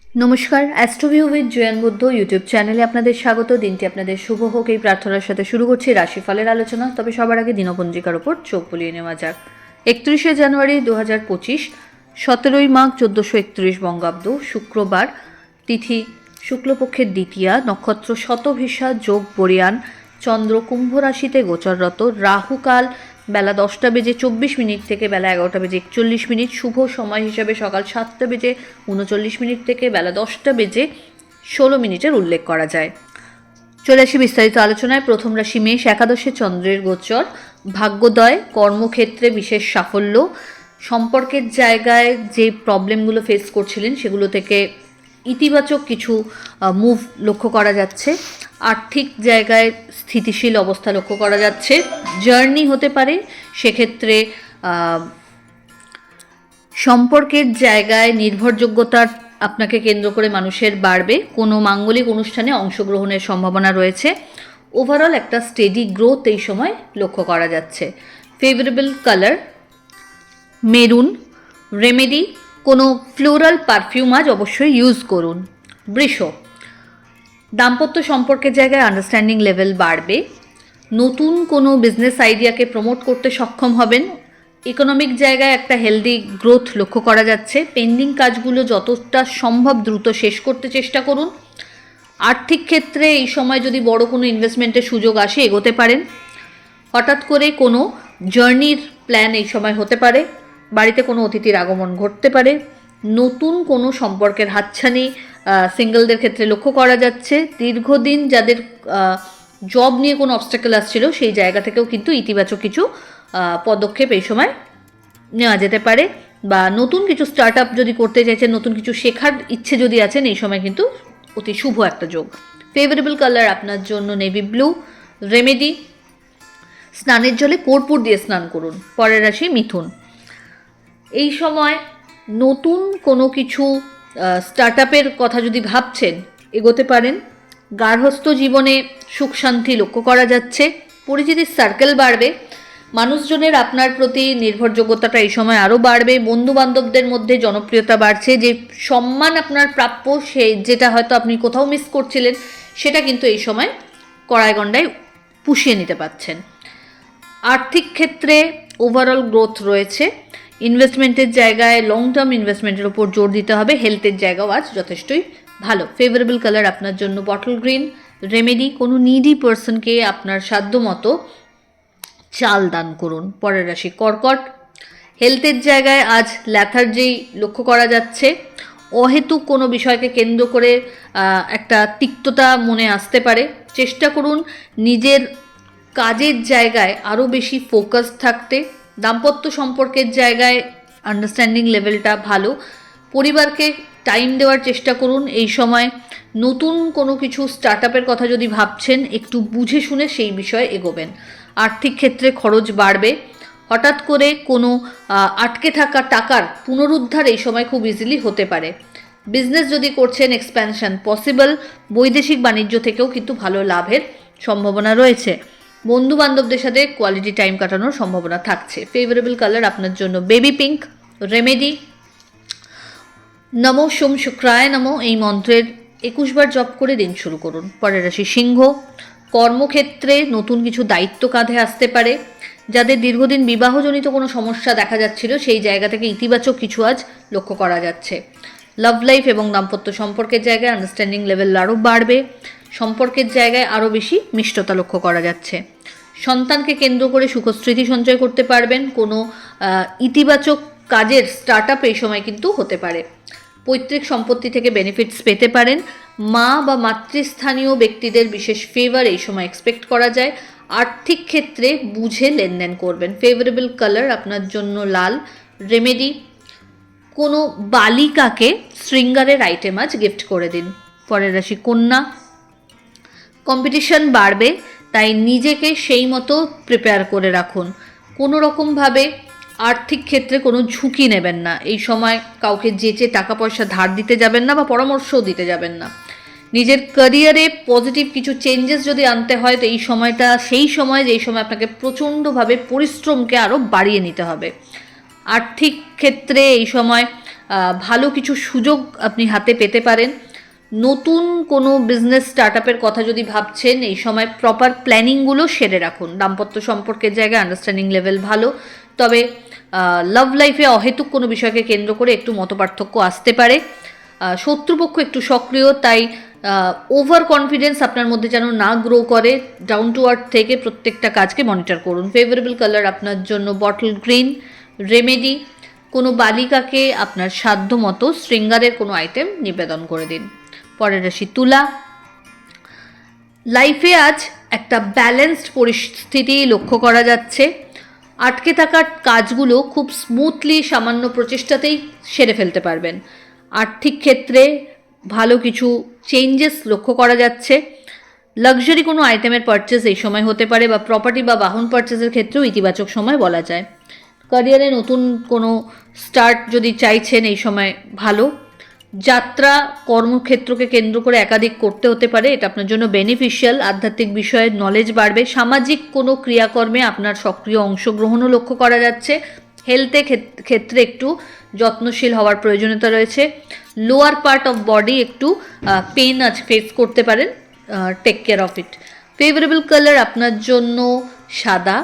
নমস্কার, অ্যাস্ট্রোভিউ with জয়ান Buddha YouTube চ্যানেলে আপনাদের স্বাগত। দিনটি আপনাদের শুভ হোক এই প্রার্থনার সাথে শুরু করছি রাশিফলের আলোচনা। তবে সবার আগে দিনপঞ্জিকার ওপর চোখ বুলিয়ে নেওয়া যাক। 31শে জানুয়ারি 2025, 17ই মাঘ 1431 বঙ্গাব্দ, শুক্রবার, তিথি শুক্লপক্ষের দ্বিতীয়া, নক্ষত্র শতভিষা, যোগ বরিয়ান, চন্দ্র কুম্ভ রাশিতে গোচররত, রাহুকাল বেলা 10:24 থেকে বেলা 11:41, শুভ সময় হিসাবে সকাল 7:39 থেকে বেলা 10:16 উল্লেখ করা যায়। চলে আসি বিস্তারিত আলোচনায়। প্রথম রাশি মেষ, একাদশে চন্দ্রের গোচর, ভাগ্যোদয়, কর্মক্ষেত্রে বিশেষ সাফল্য, সম্পর্কের জায়গায় যে প্রবলেমগুলো ফেস করছিলেন সেগুলো থেকে ইতিবাচক কিছু মুভ লক্ষ্য করা যাচ্ছে। আর্থিক জায়গায় স্থিতিশীল অবস্থা লক্ষ্য করা যাচ্ছে। জার্নি হতে পারে, সেক্ষেত্রে সম্পর্কের জায়গায় নির্ভরযোগ্যতার আপনাকে কেন্দ্র করে মানুষের বাড়বে। কোনো মাঙ্গলিক অনুষ্ঠানে অংশগ্রহণের সম্ভাবনা রয়েছে। ওভারঅল একটা স্টেডি গ্রোথ এই সময় লক্ষ্য করা যাচ্ছে। Favourable colour maroon. রেমেডি, কোনো ফ্লোরাল পারফিউম আজ অবশ্যই ইউজ করুন। বৃষ, দাম্পত্য সম্পর্কের জায়গায় আন্ডারস্ট্যান্ডিং লেভেল বাড়বে। নতুন কোনো বিজনেস আইডিয়াকে প্রমোট করতে সক্ষম হবেন। ইকোনমিক জায়গায় একটা হেলদি গ্রোথ লক্ষ্য করা যাচ্ছে। পেন্ডিং কাজগুলো যতটা সম্ভব দ্রুত শেষ করতে চেষ্টা করুন। আর্থিক ক্ষেত্রে এই সময় যদি বড় কোনো ইনভেস্টমেন্টের সুযোগ আসে, এগোতে পারেন। হঠাৎ করে কোনো জার্নির প্ল্যান এই সময় হতে পারে। বাড়িতে কোনো অতিথির আগমন ঘটতে পারে। নতুন কোনো সম্পর্কের হাতছানি সিঙ্গেলদের ক্ষেত্রে লক্ষ্য করা যাচ্ছে। দীর্ঘদিন যাদের জব নিয়ে কোনো অবস্ট্যাকল আসছিল, সেই জায়গা থেকেও কিন্তু ইতিবাচক কিছু পদক্ষেপ এই সময় নেওয়া যেতে পারে। বা নতুন কিছু স্টার্ট আপ যদি করতে চাইছেন, নতুন কিছু শেখার ইচ্ছে যদি আছেন, এই সময় কিন্তু অতি শুভ একটা যোগ। ফেভারেবল কালার আপনার জন্য নেভি ব্লু। রেমেডি, স্নানের জলে কর্পূর দিয়ে স্নান করুন। পরের রাশি মিথুন। এই সময় নতুন কোনো কিছু স্টার্ট আপের কথা যদি ভাবছেন, এগোতে পারেন। গার্হস্থ্য জীবনে সুখ শান্তি লক্ষ্য করা যাচ্ছে। পরিচিতির সার্কেল বাড়বে। মানুষজনের আপনার প্রতি নির্ভরযোগ্যতাটা এই সময় আরও বাড়বে। বন্ধু বান্ধবদের মধ্যে জনপ্রিয়তা বাড়ছে। যে সম্মান আপনার প্রাপ্য, সে যেটা হয়তো আপনি কোথাও মিস করছিলেন, সেটা কিন্তু এই সময় কড়ায় গণ্ডায় পুষিয়ে নিতে পারছেন। আর্থিক ক্ষেত্রে ওভারঅল গ্রোথ রয়েছে। ইনভেস্টমেন্টের জায়গায় লং টার্ম ইনভেস্টমেন্টের উপর জোর দিতে হবে। হেলথের জায়গাও আজ যথেষ্টই ভালো। ফেভারেবল কালার আপনার জন্য বটল গ্রিন। রেমেডি, কোনো নিডি পার্সনকে আপনার সাধ্যমতো চাল দান করুন। পরের রাশি কর্কট। হেলথের জায়গায় আজ ল্যাথার্জি লক্ষ্য করা যাচ্ছে। অহেতুক কোনো বিষয়কে কেন্দ্র করে একটা তিক্ততা মনে আসতে পারে। চেষ্টা করুন নিজের কাজের জায়গায় আরও বেশি ফোকাস থাকতে। দাম্পত্য সম্পর্কের জায়গায় আন্ডারস্ট্যান্ডিং লেভেলটা ভালো। পরিবারকে টাইম দেওয়ার চেষ্টা করুন এই সময়। নতুন কোনো কিছু স্টার্ট আপের কথা যদি ভাবছেন, একটু বুঝে শুনে সেই বিষয়ে এগোবেন। আর্থিক ক্ষেত্রে খরচ বাড়বে। হঠাৎ করে কোনো আটকে থাকা টাকার পুনরুদ্ধার এই সময় খুব ইজিলি হতে পারে। বিজনেস যদি করছেন, এক্সপ্যানশন পসিবল। বৈদেশিক বাণিজ্য থেকেও কিন্তু ভালো লাভের সম্ভাবনা রয়েছে। বন্ধু বান্ধবদের সাথে কোয়ালিটি টাইম কাটানোর সম্ভাবনা থাকছে। ফেভারেবল কালার আপনার জন্য বেবি পিঙ্ক। রেমেডি, নমো সোম শুক্রায় নমো এই মন্ত্রের 21 বার জপ করে দিন শুরু করুন। পরের রাশি সিংহ। কর্মক্ষেত্রে নতুন কিছু দায়িত্ব কাঁধে আসতে পারে। যাদের দীর্ঘদিন বিবাহজনিত কোনো সমস্যা দেখা যাচ্ছিল, সেই জায়গা থেকে ইতিবাচক কিছু আজ লক্ষ্য করা যাচ্ছে। লাভ লাইফ এবং দাম্পত্য সম্পর্কের জায়গায় আন্ডারস্ট্যান্ডিং লেভেল আরও বাড়বে। সম্পর্কের জায়গায় আরও বেশি মিষ্টতা লক্ষ্য করা যাচ্ছে। সন্তানকে কেন্দ্র করে সুখস্মৃতি সঞ্চয় করতে পারবেন। কোনো ইতিবাচক কাজের স্টার্ট আপ এই সময় কিন্তু হতে পারে। পৈতৃক সম্পত্তি থেকে বেনিফিটস পেতে পারেন। মা বা মাতৃস্থানীয় ব্যক্তিদের বিশেষ ফেভার এই সময় এক্সপেক্ট করা যায়। আর্থিক ক্ষেত্রে বুঝে লেনদেন করবেন। ফেভারেবল কালার আপনার জন্য লাল। রেমেডি, কোনো বালিকাকে শৃঙ্গারের আইটেম আজ গিফট করে দিন। পরের রাশি কন্যা। কম্পিটিশন বাড়বে, তাই নিজেকে সেই মতো প্রিপেয়ার করে রাখুন। কোনো রকমভাবে আর্থিক ক্ষেত্রে কোনো ঝুঁকি নেবেন না। এই সময় কাউকে যেচে টাকা পয়সা ধার দিতে যাবেন না বা পরামর্শও দিতে যাবেন না। নিজের ক্যারিয়ারে পজিটিভ কিছু চেঞ্জেস যদি আনতে হয়, তো এই সময়টা সেই সময়, যেই সময় আপনাকে প্রচণ্ডভাবে পরিশ্রমকে আরও বাড়িয়ে নিতে হবে। আর্থিক ক্ষেত্রে এই সময় ভালো কিছু সুযোগ আপনি হাতে পেতে পারেন। নতুন কোনো বিজনেস স্টার্টআপের কথা যদি ভাবছেন, এই সময় প্রপার প্ল্যানিংগুলো সেরে রাখুন। দাম্পত্য সম্পর্কের জায়গায় আন্ডারস্ট্যান্ডিং লেভেল ভালো, তবে লাভ লাইফে অহেতুক কোনো বিষয়কে কেন্দ্র করে একটু মতপার্থক্য আসতে পারে। শত্রুপক্ষ একটু সক্রিয়, তাই ওভার কনফিডেন্স আপনার মধ্যে যেন না গ্রো করে। ডাউন টু আর্থ থেকে প্রত্যেকটা কাজকে মনিটর করুন। ফেভারেবল কালার আপনার জন্য বটল গ্রিন। রেমেডি, কোনো বালিকাকে আপনার সাধ্য মতো শৃঙ্গারের কোনো আইটেম নিবেদন করে দিন। পরের রাশি তুলা। লাইফে আজ একটা ব্যালেন্সড পরিস্থিতি লক্ষ্য করা যাচ্ছে। আটকে থাকা কাজগুলো খুব স্মুথলি সামান্য প্রচেষ্টাতেই সেরে ফেলতে পারবেন। আর্থিক ক্ষেত্রে ভালো কিছু চেঞ্জেস লক্ষ্য করা যাচ্ছে। লাক্সারি কোনো আইটেমের পারচেস এই সময় হতে পারে, বা প্রপার্টি বা বাহন পারচেসের ক্ষেত্রেও ইতিবাচক সময় বলা যায়। ক্যারিয়ারে নতুন কোনো স্টার্ট যদি চাইছেন, এই সময় ভালো। যাত্রা কর্মক্ষেত্রকে কেন্দ্র করে একাধিক করতে হতে পারে, এটা আপনার জন্য বেনিফিশিয়াল। আধ্যাত্মিক বিষয়ে নলেজ বাড়বে। সামাজিক কোনো ক্রিয়াকর্মে আপনার সক্রিয় অংশগ্রহণও লক্ষ্য করা যাচ্ছে। হেলথের ক্ষেত্রে একটু যত্নশীল হওয়ার প্রয়োজনীয়তা রয়েছে। লোয়ার পার্ট অফ বডি একটু পেন আজ ফেস করতে পারেন, take care of it. Favourable colour আপনার জন্য সাদা।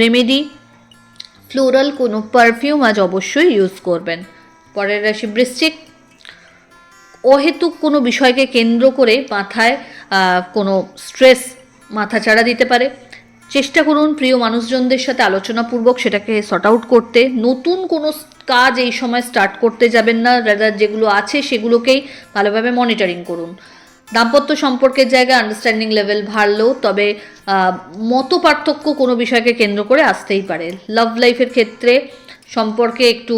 রেমেডি, ফ্লোরাল কোনো পারফিউম আজ অবশ্যই ইউজ করবেন। পরের রাশি বৃশ্চিক। অহেতুক কোনো বিষয়কে কেন্দ্র করে মাথায় কোনো স্ট্রেস মাথাচাড়া দিতে পারে। চেষ্টা করুন প্রিয় মানুষজনদের সাথে আলোচনাপূর্বক সেটাকে সর্ট আউট করতে। নতুন কোনো কাজ এই সময় স্টার্ট করতে যাবেন না, রাদার যেগুলো আছে সেগুলোকেই ভালোভাবে মনিটরিং করুন। দাম্পত্য সম্পর্কের জায়গায় আন্ডারস্ট্যান্ডিং লেভেল ভালো, তবে মত পার্থক্য কোনো বিষয়কে কেন্দ্র করে আসতেই পারে। লাভ লাইফের ক্ষেত্রে সম্পর্কে একটু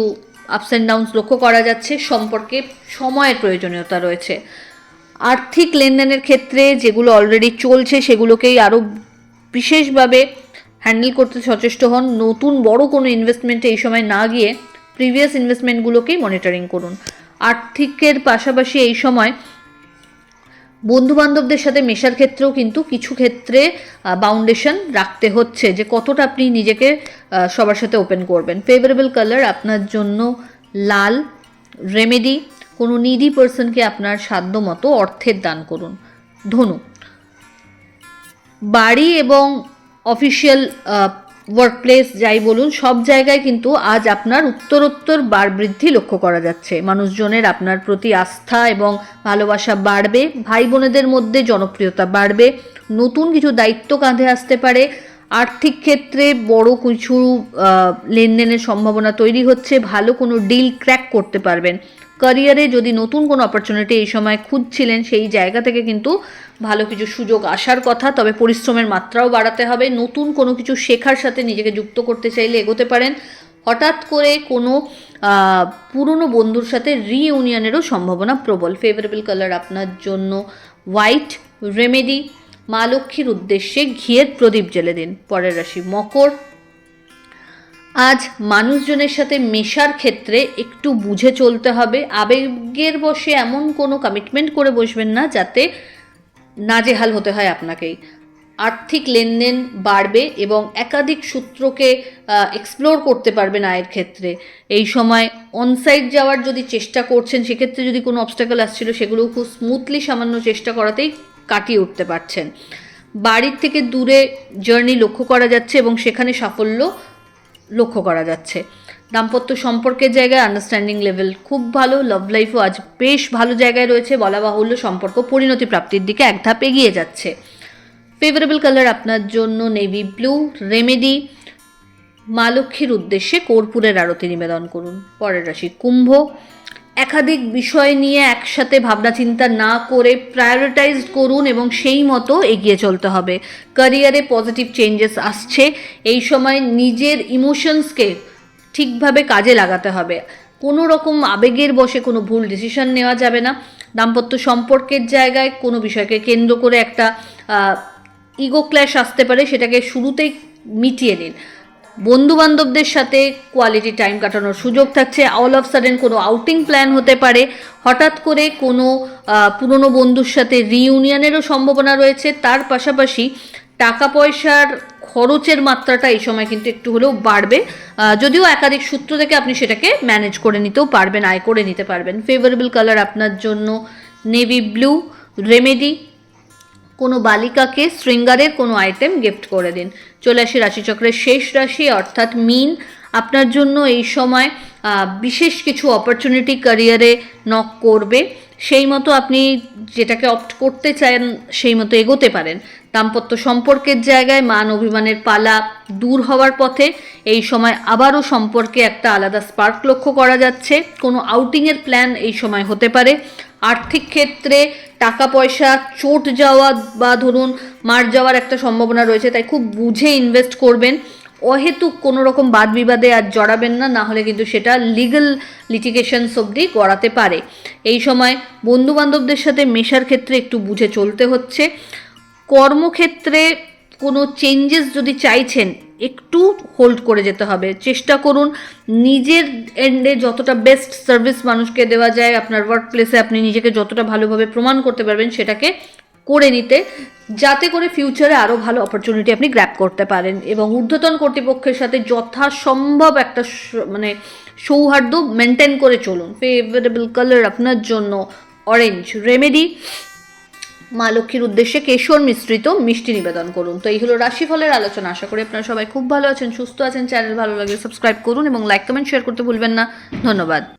আপস অ্যান্ড ডাউনস লক্ষ্য করা যাচ্ছে। সম্পর্কে সময়ের প্রয়োজনীয়তা রয়েছে। আর্থিক লেনদেনের ক্ষেত্রে যেগুলো অলরেডি চলছে সেগুলোকেই আরও বিশেষভাবে হ্যান্ডেল করতে সচেষ্ট হন। নতুন বড় কোনো ইনভেস্টমেন্টে এই সময় না গিয়ে প্রিভিয়াস ইনভেস্টমেন্টগুলোকেই মনিটরিং করুন। আর্থিকের পাশাপাশি এই সময় বন্ধুবান্ধবদের সাথে মেশার ক্ষেত্রেও কিন্তু কিছু ক্ষেত্রে বাউন্ডেশন রাখতে হচ্ছে, যে কতটা আপনি নিজেকে সবার সাথে ওপেন করবেন। ফেভারেবল কালার আপনার জন্য লাল। রেমেডি, কোনো নিডি পার্সনকে আপনার সাধ্য মতো অর্থের দান করুন। ধনু, বাড়ি এবং অফিসিয়াল ওয়ার্কপ্লেস যাই বলুন, সব জায়গায় কিন্তু আজ আপনার উত্তরোত্তর বৃদ্ধি লক্ষ্য করা যাচ্ছে। মানুষজনের আপনার প্রতি আস্থা এবং ভালোবাসা বাড়বে। ভাই বোনেদের মধ্যে জনপ্রিয়তা বাড়বে। নতুন কিছু দায়িত্ব কাঁধে আসতে পারে। আর্থিক ক্ষেত্রে বড় কিছু লেনদেনের সম্ভাবনা তৈরি হচ্ছে। ভালো কোনো ডিল ক্র্যাক করতে পারবেন। ক্যারিয়ারে যদি নতুন কোনো অপরচুনিটি এই সময় খুঁজছিলেন, সেই জায়গা থেকে কিন্তু ভালো কিছু সুযোগ আসার কথা, তবে পরিশ্রমের মাত্রাও বাড়াতে হবে। নতুন কোনো কিছু শেখার সাথে নিজেকে যুক্ত করতে চাইলে এগোতে পারেন। হঠাৎ করে কোনো পুরনো বন্ধুর সাথে রিইউনিয়নেরও সম্ভাবনা প্রবল। ফেভারেবল কালার আপনার জন্য হোয়াইট। রেমেডি, মা লক্ষ্মীর উদ্দেশ্যে ঘিয়ের প্রদীপ জ্বেলে দিন। পরের রাশি মকর। আজ মানুষজনের সাথে মেশার ক্ষেত্রে একটু বুঝে চলতে হবে। আবেগের বশে এমন কোনো কমিটমেন্ট করে বসবেন না যাতে নাজেহাল হতে হয় আপনাকেই। আর্থিক লেনদেন বাড়বে এবং একাধিক সূত্রকে এক্সপ্লোর করতে পারবেন আয়ের ক্ষেত্রে। এই সময় অনসাইট যাওয়ার যদি চেষ্টা করছেন, সেক্ষেত্রে যদি কোনো অবস্টাকল আসছিল সেগুলো খুব স্মুথলি সামান্য চেষ্টা করাতেই কাটিয়ে উঠতে পারছেন। বাড়ির থেকে দূরে জার্নি লক্ষ্য করা যাচ্ছে এবং সেখানে সাফল্য লক্ষ্য করা যাচ্ছে। দাম্পত্য সম্পর্কের জায়গায় আন্ডারস্ট্যান্ডিং লেভেল খুব ভালো। লাভ লাইফও আজ বেশ ভালো জায়গায় রয়েছে। বলা বাহুল্য সম্পর্ক পরিণতি প্রাপ্তির দিকে এক ধাপ এগিয়ে যাচ্ছে। ফেভারেবল কালার আপনার জন্য নেভি ব্লু। রেমেডি, মা লক্ষ্মীর উদ্দেশ্যে কর্পূরের আরতি নিবেদন করুন। পরের রাশি কুম্ভ। একাধিক বিষয় নিয়ে একসাথে ভাবনা চিন্তা না করে প্রায়োরিটাইজড করুন এবং সেই মতো এগিয়ে চলতে হবে। ক্যারিয়ারে পজিটিভ চেঞ্জেস আসছে। এই সময় নিজের ইমোশনসকে ঠিকভাবে কাজে লাগাতে হবে। কোনো রকম আবেগের বশে কোনো ভুল ডিসিশন নেওয়া যাবে না। দাম্পত্য সম্পর্কের জায়গায় কোনো বিষয়কে কেন্দ্র করে একটা ইগো ক্ল্যাশ আসতে পারে, সেটাকে শুরুতেই মিটিয়ে নিন। বন্ধুবান্ধবদের সাথে কোয়ালিটি টাইম কাটানোর সুযোগ থাকছে। অল অফ সাডেন কোনো আউটিং প্ল্যান হতে পারে। হঠাৎ করে কোনো পুরনো বন্ধুর সাথে রিইউনিয়নেরও সম্ভাবনা রয়েছে। তার পাশাপাশি টাকা পয়সার খরচের মাত্রাটা এই সময় কিন্তু একটু হলেও বাড়বে, যদিও একাধিক সূত্র থেকে আপনি সেটাকে ম্যানেজ করে নিতেও পারবেন, আয় করে নিতে পারবেন। ফেভারেবল কালার আপনার জন্য নেভি ব্লু। রেমেডি, কোনো বালিকাকে শৃঙ্গারের কোনো আইটেম গিফট করে দিন। চলে আসি রাশিচক্রের শেষ রাশি অর্থাৎ মীন। আপনার জন্য এই সময় বিশেষ কিছু অপরচুনিটি ক্যারিয়ারে নক করবে, সেই মতো আপনি যেটাকে অপ্ট করতে চান সেই মতো এগোতে পারেন। দাম্পত্য সম্পর্কের জায়গায় মান অভিমানের পালা দূর হওয়ার পথে। এই সময় আবারও সম্পর্কে একটা আলাদা স্পার্ক লক্ষ্য করা যাচ্ছে। কোনো আউটিংয়ের প্ল্যান এই সময় হতে পারে। আর্থিক ক্ষেত্রে টাকা পয়সা চোট যাওয়া বা ধরুন মার যাওয়ার একটা সম্ভাবনা রয়েছে, তাই খুব বুঝে ইনভেস্ট করবেন। অহেতুক কোনো রকম বাদ বিবাদে আর জড়াবেন না, না হলে কিন্তু সেটা লিগ্যাল লিটিগেশনস অবধি গড়াতে পারে। এই সময় বন্ধুবান্ধবদের সাথে মেশার ক্ষেত্রে একটু বুঝে চলতে হচ্ছে। কর্মক্ষেত্রে কোনো চেঞ্জেস যদি চাইছেন একটু হোল্ড করে যেতে হবে। চেষ্টা করুন নিজের এন্ডে যতটা বেস্ট সার্ভিস মানুষকে দেওয়া যায়, আপনার ওয়ার্ক প্লেসে আপনি নিজেকে যতটা ভালোভাবে প্রমাণ করতে পারবেন সেটাকে করে নিতে, যাতে করে ফিউচারে আরও ভালো অপরচুনিটি আপনি গ্র্যাব করতে পারেন। এবং ঊর্ধ্বতন কর্তৃপক্ষের সাথে যথাসম্ভব একটা মানে সৌহার্দ্য মেনটেন করে চলুন। ফেভারেবল কালার আপনার জন্য অরেঞ্জ। রেমেডি, মা লক্ষ্মীর উদ্দেশ্যে কেশর মিশ্রিত মিষ্টি নিবেদন করুন। তো এই হলো রাশিফলের আলোচনা। আশা করি আপনারা সবাই খুব ভালো আছেন, সুস্থ আছেন। চ্যানেল ভালো লাগলে সাবস্ক্রাইব করুন এবং লাইক কমেন্ট শেয়ার করতে ভুলবেন না। ধন্যবাদ।